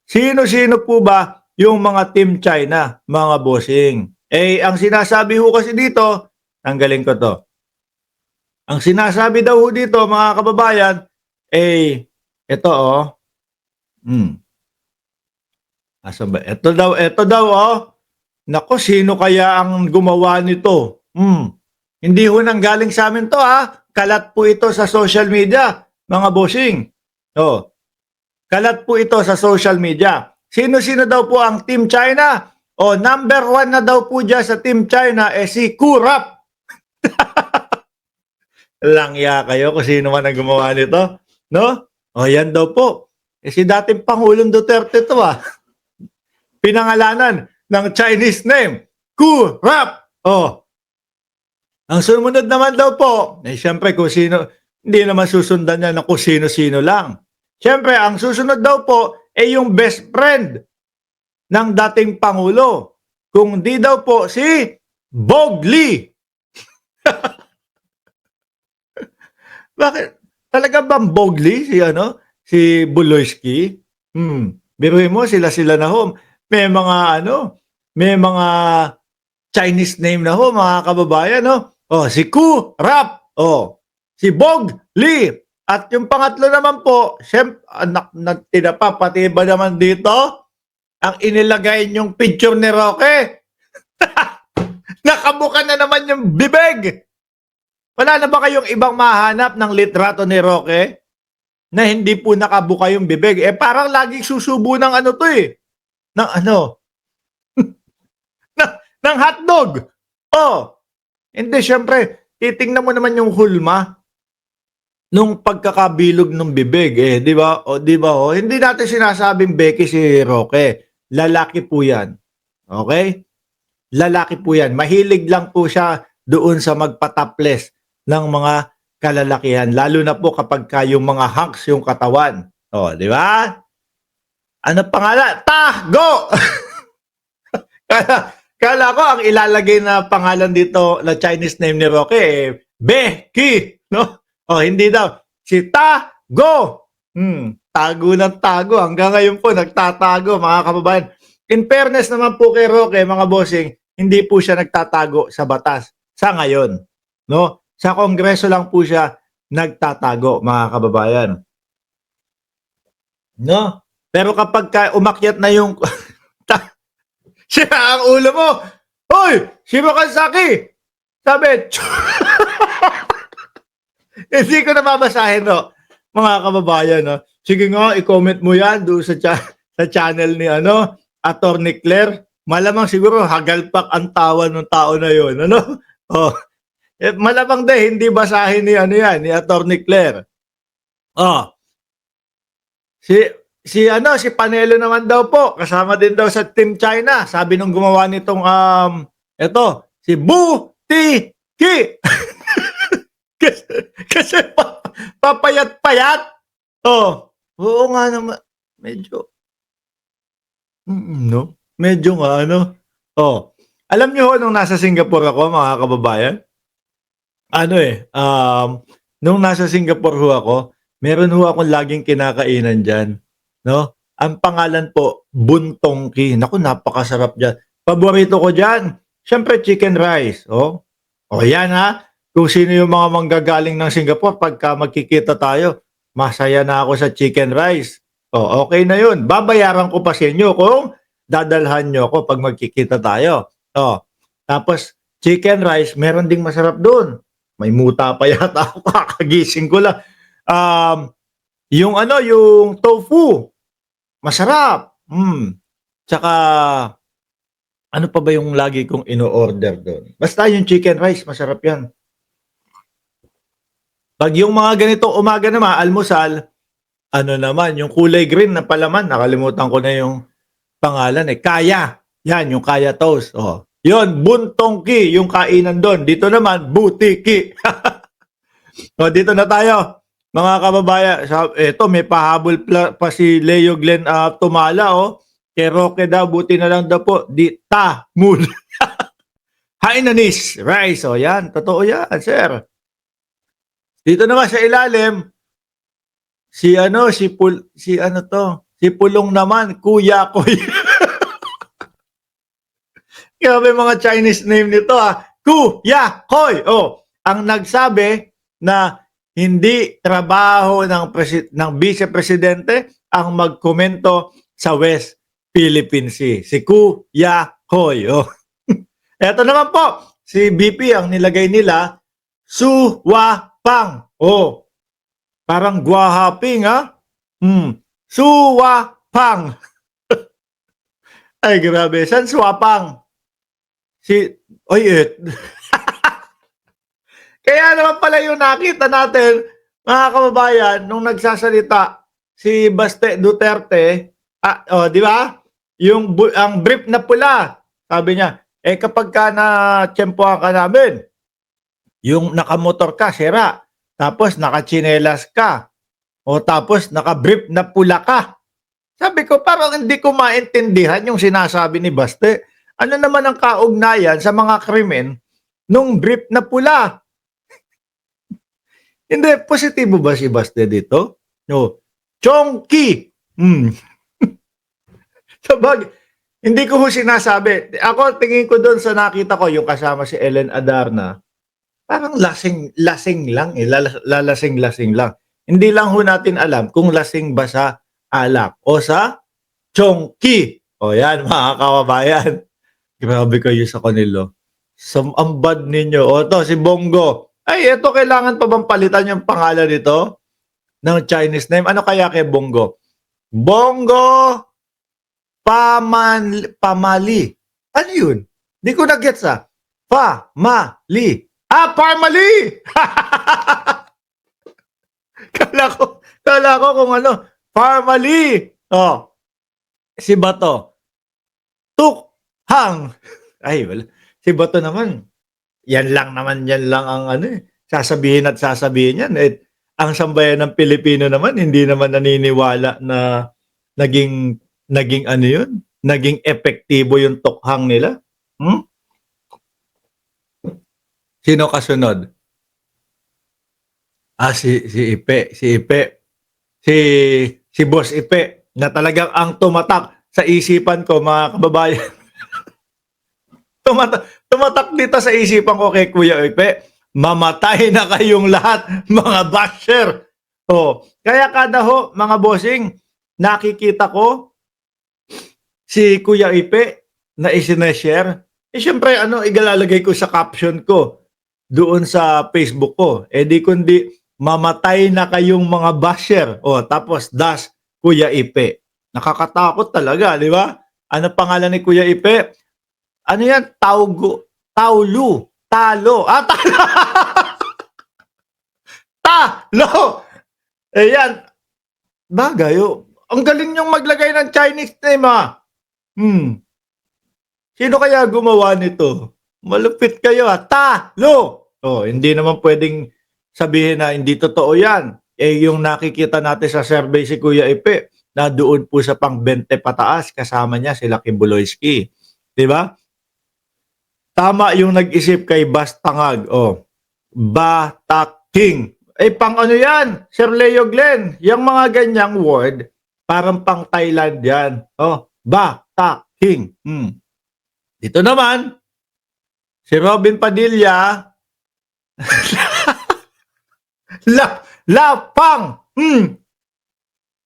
Sino-sino po ba yung mga Team China, mga bossing? Eh, ang sinasabi ho kasi dito, tanggalin ko 'to. Ang sinasabi daw ho dito, mga kababayan, eh, ito, oh. Hmm, asan ba? Ito daw, oh. Naku, sino kaya ang gumawa nito? Hindi ho nanggaling sa amin 'to, kalat po ito sa social media, mga bossing. Oh, kalat po ito sa social media. Sino-sino daw po ang Team China? O, number 1 na daw po diyan sa Team China, si Kurap. Langya kayo kung sino man ang gumawa nito, 'no? O, yan daw po. Si dating Pangulong Duterte 'to, Pinangalanan ng Chinese name, Kurap. Oh, ang sumunod naman daw po, siyempre kung sino, hindi naman susundan niya na kung sino-sino lang. Siyempre, ang susunod daw po yung best friend ng dating Pangulo. Kung di daw po si Bogli. Bakit? Talaga bang Bogli si Buloyski? Biruin mo sila na ho. May mga Chinese name na ho, mga kababayan, no? Oh, si Kurap. Oh, si Bogli. At yung pangatlo naman po, siyempre, anak na tinapa, pati ba naman dito? Ang inilagay yung picture ni Roque. Nakabuka na naman yung bibig. Wala na ba kayong ibang mahanap ng litrato ni Roque na hindi po nakabuka yung bibig? Parang laging susubo ng ano to Ng ano? ng hotdog. Oh. Hindi, syempre, titingnan mo naman yung hulma nung pagkakabilog ng bibig, di ba? O, di ba? O, hindi natin sinasabing Becky si Roque. Lalaki po yan. Okay? Lalaki po yan. Mahilig lang po siya doon sa magpataples ng mga kalalakihan. Lalo na po kapag yung mga hunks yung katawan. O, di ba? Ano pangalan? Tago! Kala ko ang ilalagay na pangalan dito na Chinese name ni Roque, Becky, no? O, hindi daw. Si Tago! Tago ng tago. Hanggang ngayon po, nagtatago, mga kababayan. In fairness naman po kay Roque, mga bossing, hindi po siya nagtatago sa batas sa ngayon. No? Sa Kongreso lang po siya nagtatago, mga kababayan. No? Pero kapag umakyat na yung siya ang ulo mo, hoy, Shiro Kansaki! Sabi, hindi ko na babasahin, no? Mga kababayan, no? Sige nga, i-comment mo yan doon sa channel ni Attorney Claire. Malamang siguro hagalpak ang tawa ng tao na yon, ano? Oh. Malamang din hindi basahin ni ni Attorney Claire. Oh. Si Panelo naman daw po, kasama din daw sa Team China. Sabi nung gumawa nitong si Bu Ti Ki. kasi papayat-payat. Oh, oo nga naman. Medyo no? Medyo nga Oh. Alam niyo nung nasa Singapore ako, mga kababayan, nung nasa Singapore ho ako, meron ho akong laging kinakainan diyan, no? Ang pangalan po, Buntongki. Naku, napakasarap diyan. Paborito ko diyan. Siyempre chicken rice, oh. O yan kung sino yung mga manggagaling ng Singapore, pagka magkikita tayo, masaya na ako sa chicken rice. O, okay na yun. Babayaran ko pa sa inyo kung dadalhan nyo ako pag magkikita tayo. O, tapos, chicken rice, meron ding masarap doon. May muta pa yata ako, kakagising ko lang. Yung tofu, masarap. Tsaka, ano pa ba yung lagi kong ino-order doon? Basta yung chicken rice, masarap yan. Pag yung mga ganitong umaga naman, almusal, naman, yung kulay green na palaman, nakalimutan ko na yung pangalan Kaya. Yan, yung Kaya Toast. Oh. Yun, Buntongki, yung kainan doon. Dito naman, Butiki. O, dito na tayo, mga kababayan. Ito, may pahabol pa si Leo Glenn Tumala, Kay Roque daw, buti na lang daw po, di mood. Hainanese rice. O, yan, totoo yan, sir. Dito naman sa ilalim, si Si Pulong naman, Kuya Koy. Grabe mga Chinese name nito Kuya Koy. Oh, ang nagsabi na hindi trabaho ng Vice Presidente ang magkomento sa West Philippine Sea. Si Kuya Koy. Oh. Eto naman po, si BP ang nilagay nila, Suwapang. Oh, parang guwahaping Suwapang. Ay, grabe. San Suwapang? Kaya naman pala yung nakita natin, mga kababayan, nung nagsasalita si Baste Duterte, di ba? Ang brief na pula, sabi niya, kapag ka na-tsempohan ka namin, yung nakamotor ka, sira, tapos nakachinelas ka, o tapos naka-brief na pula ka. Sabi ko, parang hindi ko maintindihan yung sinasabi ni Baste. Ano naman ang kaugnayan sa mga krimen nung brief na pula? Hindi, positibo ba si Baste dito? No. Chongki! Sabag, hindi ko sinasabi. Ako, tingin ko doon sa nakita ko, yung kasama si Ellen Adarna, parang lasing lang lalasing-lasing lang. Hindi lang ho natin alam kung lasing ba sa alak o sa chongki. O yan, mga kababayan. Grabe kayo sa kanila. Ang bad ninyo. O to, si Bongo. Ay, eto, kailangan pa bang palitan yung pangalan nito? Ng Chinese name? Ano kaya kay Bongo? Bongo Pamali. Ano yun? Di ko na-gets Pamali. Pamali! Kala ko kung ano. Pamali. Oh. Si Bato. Tukhang. Ay, wala. Si Bato naman. Yan lang ang sasabihin yan. Ang sambayan ng Pilipino naman, hindi naman naniniwala na naging naging epektibo yung tukhang nila. Sino kasunod? Si Ipe. Si Boss Ipe, na talagang ang tumatak sa isipan ko, mga kababayan. Tumatak dito sa isipan ko kay Kuya Ipe, mamatay na kayong lahat, mga basher. Kaya kada mga bossing, nakikita ko si Kuya Ipe na isineshare. Siyempre, igalalagay ko sa caption ko doon sa Facebook ko. Di kundi, mamatay na kayong mga basher. Tapos, Kuya Ipe. Nakakatakot talaga, di ba? Ano pangalan ni Kuya Ipe? Ano yan? Talo. Talo. Talo. Yan. Bagay. Ang galing niyong maglagay ng Chinese name, Sino kaya gumawa nito? Malupit kayo, Talo. Hindi naman pwedeng sabihin na hindi totoo yan. Yung nakikita natin sa survey si Kuya Ipe, na doon po sa pang 20 pataas, kasama niya si Lucky Buloyski. Di ba? Tama yung nag-isip kay Bastangag. Bataking. Pang ano yan? Sir Leo Glenn. Yung mga ganyang word, parang pang Thailand yan. Bataking. Dito naman, si Robin Padilla, Lapang.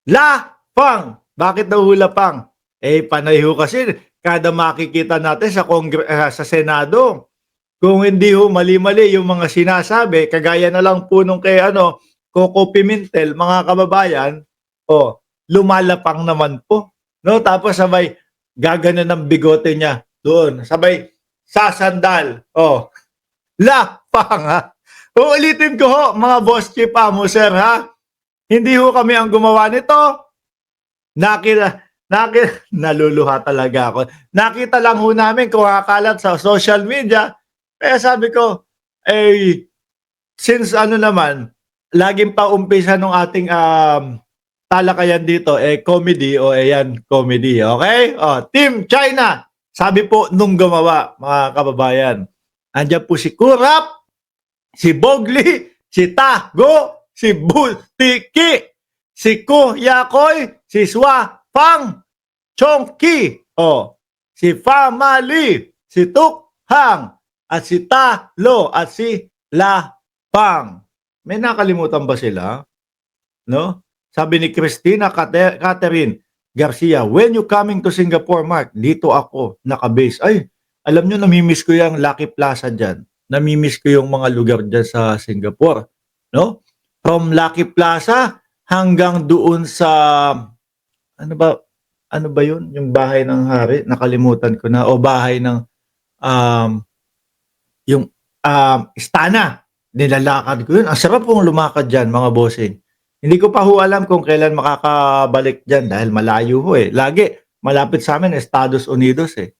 Lapang. Bakit daw lapang? Panay ho kasi kada makikita natin sa Senado. Kung hindi ho mali-mali yung mga sinasabi, kagaya na lang po nung kay Coco Pimentel, mga kababayan, lumalapang naman po. No, tapos sabay gaganan ng bigote niya doon. Sabay sasandal. Lapang Uulitin ko ho, mga boss chief mo, sir, Hindi ho kami ang gumawa nito. Naluluha talaga ako. Nakita lang ho namin kung kakalat sa social media. Kaya sabi ko, since naman, laging paumpisa nung ating talakayan dito, comedy, comedy, okay? Team China, sabi po nung gumawa, mga kababayan. Andiyan po si Kurap, si Bogli, si Tago, si Bultiki, si Kuya Koy, si Swa Fang Chongqi, oh, si Family, si Tukhang, at si Talo, at si Lapang. May nakalimutan ba sila? No? Sabi ni Christina Catherine Garcia, when you coming to Singapore, Mark? Dito ako, naka-base. Ay, alam nyo, namimiss ko yung Lucky Plaza dyan. Namimiss ko yung mga lugar dyan sa Singapore. No? From Lucky Plaza hanggang doon sa, ano ba, ano ba yun? Yung bahay ng hari, nakalimutan ko na. O bahay ng, um, yung Istana. Nilalakad ko yun. Ang sarap pong lumakad dyan, mga bossing. Hindi ko pa ho alam kung kailan makakabalik dyan dahil malayo ho eh. Lagi, malapit sa amin, Estados Unidos eh.